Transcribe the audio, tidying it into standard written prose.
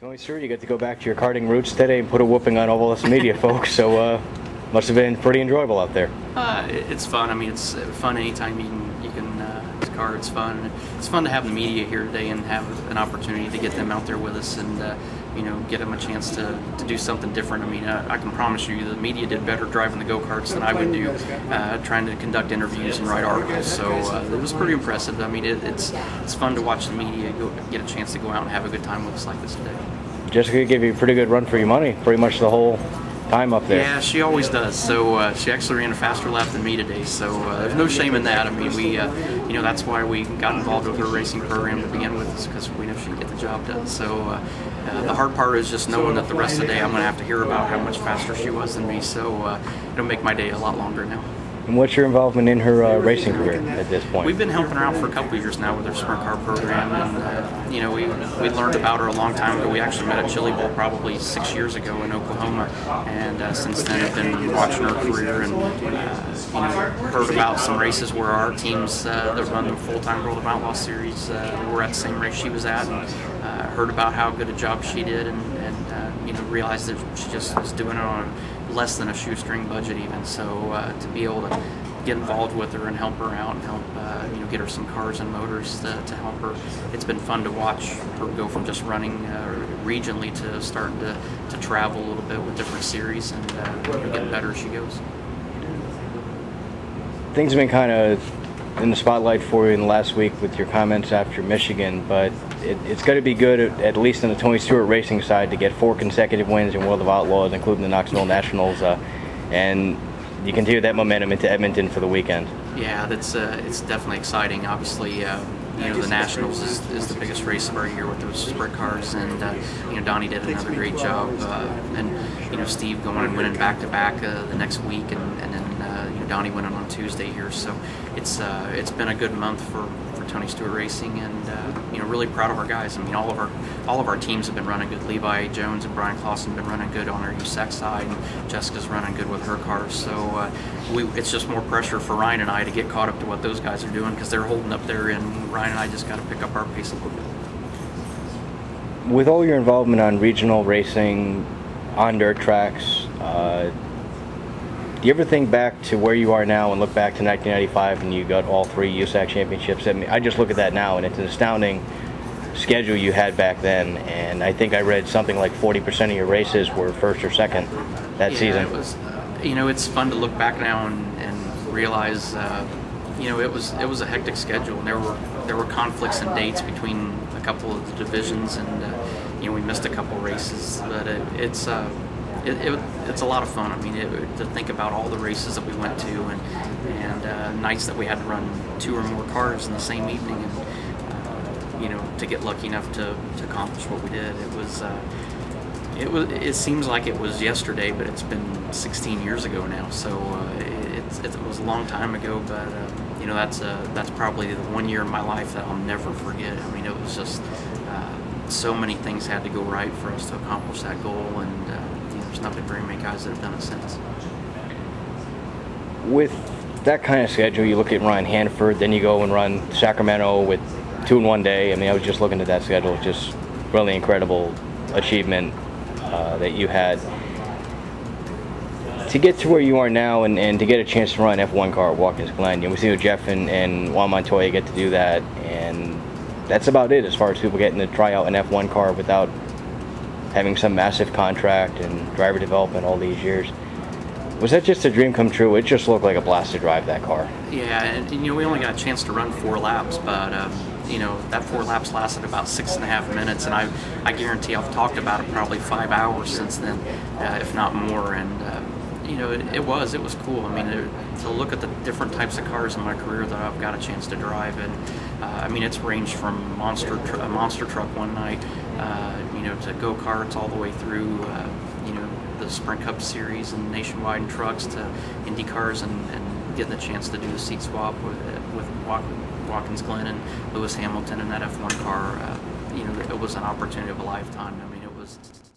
Tony Stewart, you get to go back to your karting roots today and put a whooping on all us media folks, so must have been pretty enjoyable out there. It's fun. I mean, it's fun anytime you can car. It's fun. It's fun to have the media here today and have an opportunity to get them out there with us and get them a chance to do something different. I mean, I can promise you the media did better driving the go-karts than I would do trying to conduct interviews and write articles. So it was pretty impressive. I mean, it's fun to watch the media get a chance to go out and have a good time with us like this today. Jessica gave you a pretty good run for your money, pretty much the whole time up there. Yeah, she always does. So she actually ran a faster lap than me today. So there's no shame in that. I mean, we, that's why we got involved with her racing program to begin with, is because we know she can get the job done. So the hard part is just knowing that the rest of the day I'm going to have to hear about how much faster she was than me. So it'll make my day a lot longer now. And what's your involvement in her racing career at this point? We've been helping her out for a couple of years now with her sprint car program, and we learned about her a long time ago. We actually met at Chili Bowl probably 6 years ago in Oklahoma, and since then have been watching her career and heard about some races where our teams that run the full-time World of Outlaw series were at the same race she was at, and heard about how good a job she did, and realized that she just was doing it on less than a shoestring budget even. So to be able to get involved with her and help her out and help get her some cars and motors to help her, it's been fun to watch her go from just running regionally to starting to travel a little bit with different series and get better as she goes. Things have been kind of in the spotlight for you in the last week with your comments after Michigan, but it's got to be good, at least on the Tony Stewart racing side, to get 4 consecutive wins in World of Outlaws, including the Knoxville Nationals, and you continue that momentum into Edmonton for the weekend. Yeah, that's it's definitely exciting. Obviously, the Nationals is the biggest race of our year with those sprint cars, and Donnie did another great job, and Steve going and winning back-to-back the next week, and then Donnie winning on Tuesday here. So it's been a good month for Tony Stewart Racing, and really proud of our guys. I mean, all of our teams have been running good. Levi Jones and Brian Clausen have been running good on our USAC side, and Jessica's running good with her cars. So it's just more pressure for Ryan and I to get caught up to what those guys are doing, because they're holding up there, and Ryan and I just got to pick up our pace a little bit. With all your involvement on regional racing, on dirt tracks, do you ever think back to where you are now and look back to 1995 and you got all 3 USAC championships? I mean, I just look at that now, and it's an astounding schedule you had back then, and I think I read something like 40% of your races were first or second that season. It was, it's fun to look back now and realize, it was a hectic schedule, and there were conflicts and dates between a couple of the divisions, and we missed a couple races, but it's a lot of fun. I mean, to think about all the races that we went to, and nights that we had to run 2 or more cars in the same evening, and to get lucky enough to accomplish what we did. It seems like it was yesterday, but it's been 16 years ago now. So it was a long time ago, but that's probably the one year in my life that I'll never forget. I mean, it was just so many things had to go right for us to accomplish that goal, and there's not been very many guys that have done it since. With that kind of schedule, you look at Ryan Hanford, then you go and run Sacramento with 2 in 1 day. I mean, I was just looking at that schedule, just really incredible achievement that you had. To get to where you are now and to get a chance to run an F1 car at Watkins Glen, we see Jeff and Juan Montoya get to do that, and that's about it as far as people getting to try out an F1 car without having some massive contract and driver development all these years. Was that just a dream come true? It just looked like a blast to drive that car. Yeah, and we only got a chance to run 4 laps, but that 4 laps lasted about 6.5 minutes, and I guarantee I've talked about it probably 5 hours since then, if not more. And it was cool. I mean, to look at the different types of cars in my career that I've got a chance to drive, and I mean, it's ranged from a monster truck one night, to go-karts all the way through, the Sprint Cup Series and Nationwide and trucks, to Indy cars, and getting the chance to do the seat swap with Watkins Glen and Lewis Hamilton in that F1 car. It was an opportunity of a lifetime.